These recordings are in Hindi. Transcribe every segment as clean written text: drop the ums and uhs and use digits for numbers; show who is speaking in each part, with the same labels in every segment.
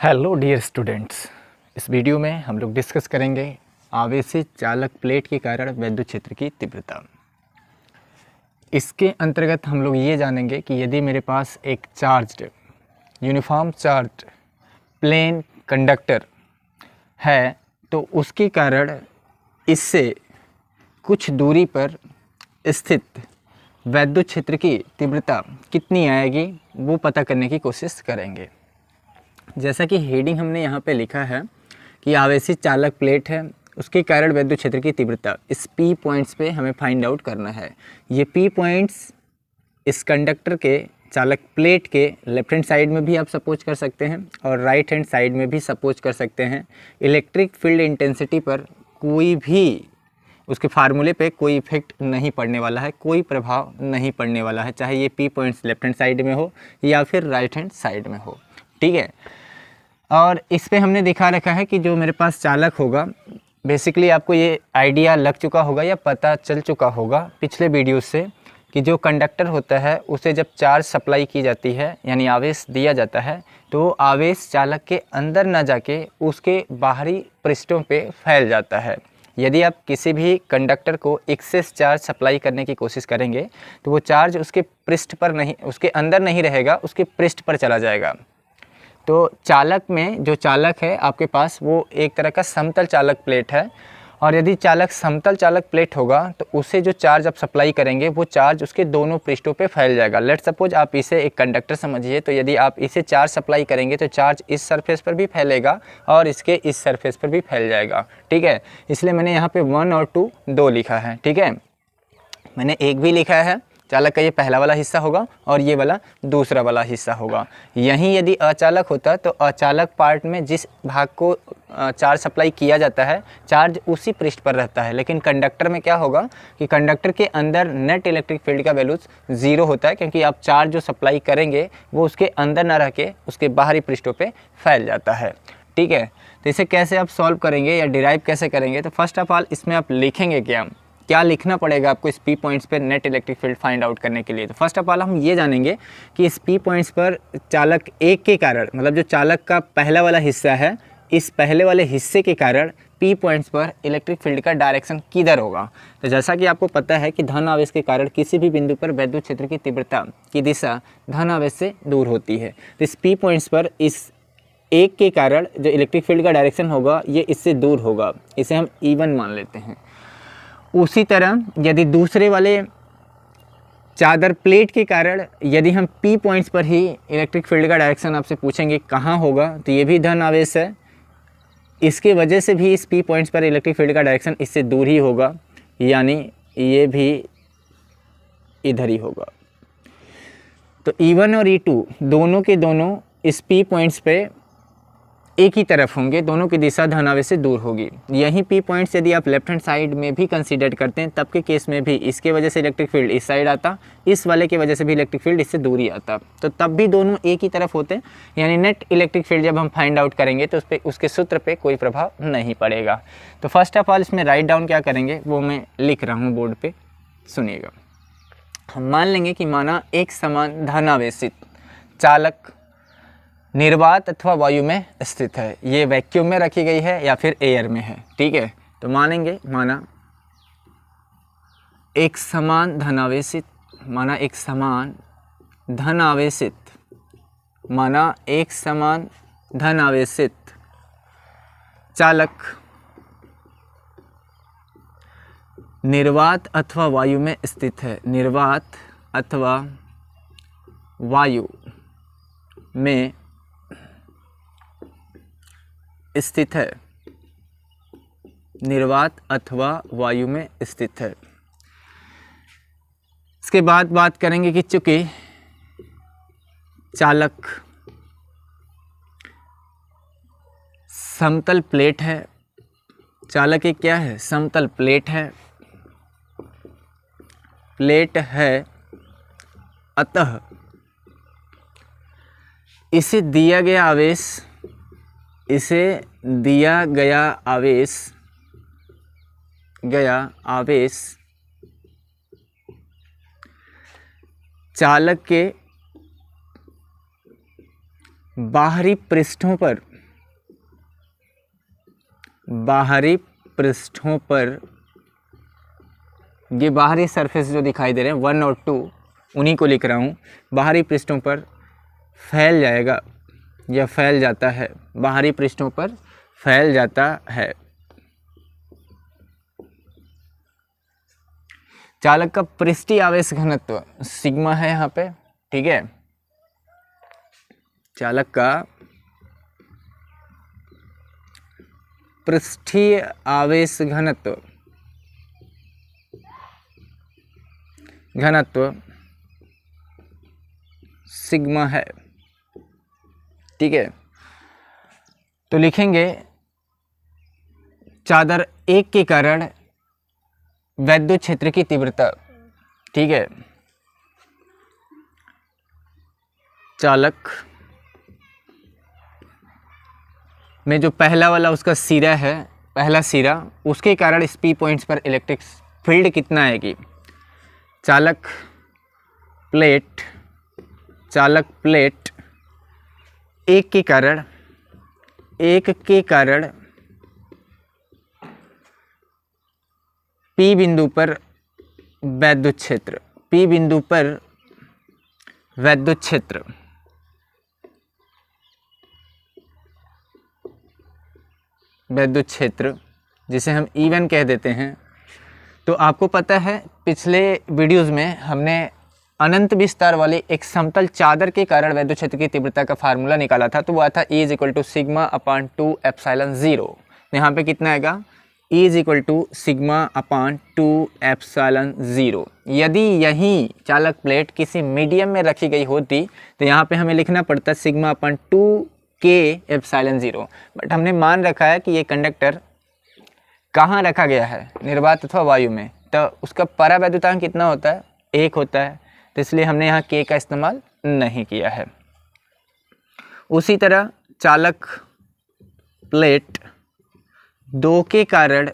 Speaker 1: हेलो डियर स्टूडेंट्स, इस वीडियो में हम लोग डिस्कस करेंगे आवेशित चालक प्लेट के कारण विद्युत क्षेत्र की तीव्रता। इसके अंतर्गत हम लोग ये जानेंगे कि यदि मेरे पास एक charged uniform charge plane conductor है तो उसके कारण इससे कुछ दूरी पर स्थित विद्युत क्षेत्र की तीव्रता कितनी आएगी वो पता करने की कोशिश करेंगे। जैसा कि हेडिंग हमने यहाँ पे लिखा है कि आवेशित चालक प्लेट है, उसके कारण विद्युत क्षेत्र की तीव्रता इस P पॉइंट्स पे हमें फाइंड आउट करना है। ये P पॉइंट्स इस कंडक्टर के चालक प्लेट के लेफ्ट हैंड साइड में भी आप सपोज कर सकते हैं और राइट हैंड साइड में भी सपोज कर सकते हैं। इलेक्ट्रिक फील्ड इंटेंसिटी पर कोई भी उसके फार्मूले पे कोई इफेक्ट नहीं पड़ने वाला है, कोई प्रभाव नहीं पड़ने वाला है, चाहे ये P points left hand side में हो या फिर राइट हैंड साइड में हो। ठीक है, और इस पे हमने दिखा रखा है कि जो मेरे पास चालक होगा, बेसिकली आपको ये आइडिया लग चुका होगा या पता चल चुका होगा पिछले वीडियो से कि जो कंडक्टर होता है उसे जब चार्ज सप्लाई की जाती है यानी आवेश दिया जाता है तो आवेश चालक के अंदर ना जाके उसके बाहरी पृष्ठों पे फैल जाता है। यदि आप किसी भी कंडक्टर को एक्सेस चार्ज सप्लाई करने की कोशिश करेंगे तो वो चार्ज उसके पृष्ठ पर नहीं, उसके अंदर नहीं रहेगा, उसके पृष्ठ पर चला जाएगा। तो चालक में जो चालक है आपके पास वो एक तरह का समतल चालक प्लेट है, और यदि चालक समतल चालक प्लेट होगा तो उसे जो चार्ज आप सप्लाई करेंगे वो चार्ज उसके दोनों पृष्ठों पे फैल जाएगा। लेट सपोज आप इसे एक कंडक्टर समझिए, तो यदि आप इसे चार्ज सप्लाई करेंगे तो चार्ज इस सरफेस पर भी फैलेगा और इसके इस सरफेस पर भी फैल जाएगा। ठीक है, इसलिए मैंने यहाँ पे 1 और 2 दो लिखा है। ठीक है, मैंने एक भी लिखा है, चालक का ये पहला वाला हिस्सा होगा और ये वाला दूसरा वाला हिस्सा होगा। यहीं यदि अचालक होता तो अचालक पार्ट में जिस भाग को चार्ज सप्लाई किया जाता है चार्ज उसी पृष्ठ पर रहता है, लेकिन कंडक्टर में क्या होगा कि कंडक्टर के अंदर नेट इलेक्ट्रिक फील्ड का वैल्यूज 0 होता है, क्योंकि आप चार्ज जो सप्लाई करेंगे वो उसके अंदर ना रह के उसके बाहरी पृष्ठों पे फैल जाता है। ठीक है, तो इसे कैसे आप सॉल्व करेंगे या डिराइव कैसे करेंगे, तो फर्स्ट ऑफ ऑल इसमें आप लिखेंगे क्या लिखना पड़ेगा आपको इस P पॉइंट्स पर net electric field find out करने के लिए। तो फर्स्ट ऑफ ऑल हम ये जानेंगे कि इस P पॉइंट्स पर चालक एक के कारण, मतलब जो चालक का पहला वाला हिस्सा है, इस पहले वाले हिस्से के कारण P पॉइंट्स पर इलेक्ट्रिक फील्ड का डायरेक्शन किधर होगा। तो जैसा कि आपको पता है कि धन आवेश के कारण किसी भी बिंदु पर विद्युत क्षेत्र की तीव्रता की दिशा धन आवेश से दूर होती है। तो इस P पॉइंट्स पर इस एक के कारण जो इलेक्ट्रिक फील्ड का डायरेक्शन होगा ये इससे दूर होगा, इसे हम E1 मान लेते हैं। उसी तरह यदि दूसरे वाले चादर प्लेट के कारण यदि हम P पॉइंट्स पर ही इलेक्ट्रिक फील्ड का डायरेक्शन आपसे पूछेंगे कहाँ होगा, तो ये भी धन आवेश है, इसके वजह से भी इस P पॉइंट्स पर इलेक्ट्रिक फील्ड का डायरेक्शन इससे दूर ही होगा, यानी ये भी इधर ही होगा। तो E1 और E2 दोनों के दोनों इस P पॉइंट्स पे एक ही तरफ होंगे, दोनों की दिशा धन आवेश से दूर होगी। यही P पॉइंट्स यदि आप लेफ्ट हैंड साइड में भी कंसीडर करते हैं तब के केस में भी इसके वजह से इलेक्ट्रिक फील्ड इस साइड आता, इस वाले की वजह से भी इलेक्ट्रिक फील्ड इससे दूर ही आता, तो तब भी दोनों एक ही तरफ होते हैं, यानी नेट इलेक्ट्रिक फील्ड जब हम फाइंड आउट करेंगे तो उस पर उसके सूत्र पे कोई प्रभाव नहीं पड़ेगा। तो फर्स्ट ऑफ ऑल इसमें राइट डाउन क्या करेंगे वो मैं लिख रहा हूँ बोर्ड पर, सुनिएगा। हम मान लेंगे कि माना एक समान धन आवेशित चालक निर्वात अथवा वायु में स्थित है, ये वैक्यूम में रखी गई है या फिर एयर में है। ठीक है, तो मानेंगे माना एक समान धनावेशित, माना एक समान धनावेशित, माना एक समान धनावेशित चालक निर्वात अथवा वायु में स्थित है, निर्वात अथवा वायु में स्थित है, निर्वात अथवा वायु में स्थित है। इसके बाद बात करेंगे कि चूंकि चालक समतल प्लेट है, चालक एक क्या है, समतल प्लेट है, अतः इसे दिया गया आवेश चालक के बाहरी पृष्ठों पर बाहरी पृष्ठों पर, ये बाहरी सरफेस जो दिखाई दे रहे हैं 1 और 2 उन्हीं को लिख रहा हूँ, बाहरी पृष्ठों पर फैल जाएगा या फैल जाता है, बाहरी पृष्ठों पर फैल जाता है। चालक का पृष्ठीय आवेश घनत्व सिग्मा है यहाँ पे, ठीक है। चालक का पृष्ठीय आवेश घनत्व सिग्मा है, ठीक है। तो लिखेंगे चादर 1 के कारण वैद्युत क्षेत्र की तीव्रता, ठीक है। चालक में जो पहला वाला उसका सिरा है, पहला सिरा, उसके कारण इस P पॉइंट्स पर इलेक्ट्रिक फील्ड कितना आएगी। चालक प्लेट 1 के कारण P बिंदु पर वैद्युत क्षेत्र, P बिंदु पर वैद्युत क्षेत्र जिसे हम E1 कह देते हैं। तो आपको पता है पिछले वीडियोस में हमने अनंत विस्तार वाली एक समतल चादर के कारण वैद्युत क्षेत्र की तीव्रता का फार्मूला निकाला था, तो वह था E = σ/2 ε0। यहाँ पे कितना आएगा, E = σ/2 ε0। यदि यही चालक प्लेट किसी मीडियम में रखी गई होती तो यहाँ पे हमें लिखना पड़ता σ/2 K ε0, बट हमने मान रखा है कि ये कंडक्टर कहाँ रखा गया है, निर्वात अथवा वायु में, तो उसका परावैद्युतांक कितना होता है, 1 होता है, तो इसलिए हमने यहाँ K का इस्तेमाल नहीं किया है। उसी तरह चालक प्लेट 2 के कारण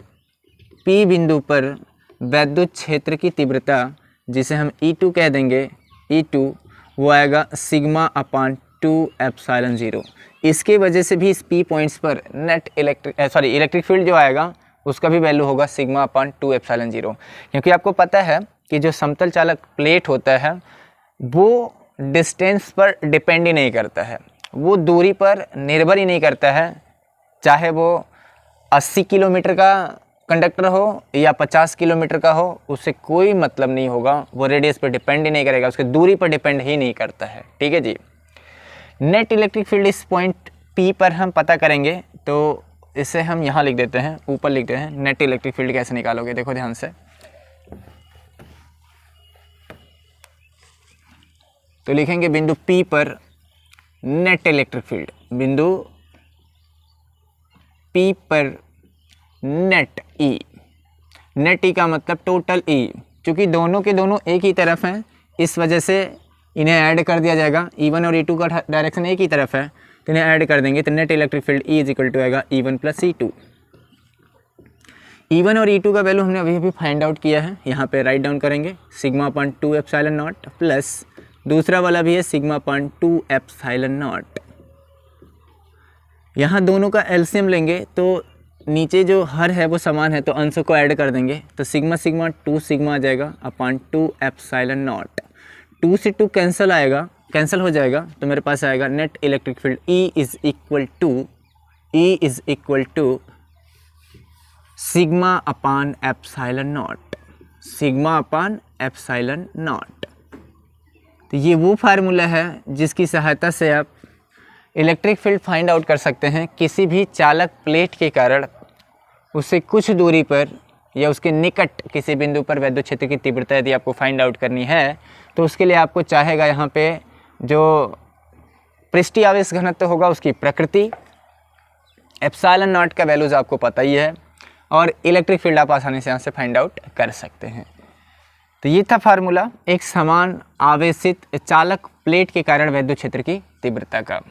Speaker 1: P बिंदु पर वैद्युत क्षेत्र की तीव्रता, जिसे हम E2 कह देंगे, E2 वो आएगा σ/2 ε0। इसके वजह से भी इस P पॉइंट्स पर नेट इलेक्ट्रिक फील्ड जो आएगा उसका भी वैल्यू होगा σ/2 ε0, क्योंकि आपको पता है कि जो समतल चालक प्लेट होता है वो डिस्टेंस पर डिपेंड ही नहीं करता है, वो दूरी पर निर्भर ही नहीं करता है, चाहे वो 80 किलोमीटर का कंडक्टर हो या 50 किलोमीटर का हो, उससे कोई मतलब नहीं होगा, वो रेडियस पर डिपेंड ही नहीं करेगा, उसके दूरी पर डिपेंड ही नहीं करता है, ठीक है जी। नेट इलेक्ट्रिक फील्ड इस पॉइंट P पर हम पता करेंगे, तो इसे हम यहाँ लिख देते हैं, ऊपर लिख देते हैं। नेट इलेक्ट्रिक फील्ड कैसे निकालोगे, देखो ध्यान से। तो लिखेंगे बिंदु P पर नेट इलेक्ट्रिक फील्ड, बिंदु P पर नेट E, नेट E का मतलब टोटल E, क्योंकि दोनों के दोनों एक ही तरफ हैं, इस वजह से इन्हें ऐड कर दिया जाएगा। E1 और E2 का डायरेक्शन एक ही तरफ है, तो इन्हें ऐड कर देंगे, तो नेट इलेक्ट्रिक फील्ड E = आएगा E1 + E2। E1 और E2 का वैल्यू हमने अभी फाइंड आउट किया है, यहाँ पे राइट डाउन करेंगे σ/2 ε0 प्लस दूसरा वाला भी है σ/2 ε0। यहाँ दोनों का एलसीएम लेंगे तो नीचे जो हर है वो समान है, तो अंशों को ऐड कर देंगे, तो σ 2 सिग्मा आ जाएगा /2 ε0। 2 से 2 कैंसिल हो जाएगा, तो मेरे पास आएगा नेट इलेक्ट्रिक फील्ड E = σ/ε0 σ/ε0। तो ये वो फार्मूला है जिसकी सहायता से आप इलेक्ट्रिक फील्ड फाइंड आउट कर सकते हैं किसी भी चालक प्लेट के कारण उससे कुछ दूरी पर या उसके निकट किसी बिंदु पर वैद्युत क्षेत्र की तीव्रता यदि आपको फाइंड आउट करनी है, तो उसके लिए आपको चाहेगा यहाँ पे जो पृष्ठीय आवेश घनत्व होगा उसकी प्रकृति, ε0 का वैल्यूज आपको पता ही है, और इलेक्ट्रिक फील्ड आप आसानी से यहाँ से फाइंड आउट कर सकते हैं। तो ये था फार्मूला एक समान आवेशित चालक प्लेट के कारण वैद्युत क्षेत्र की तीव्रता का।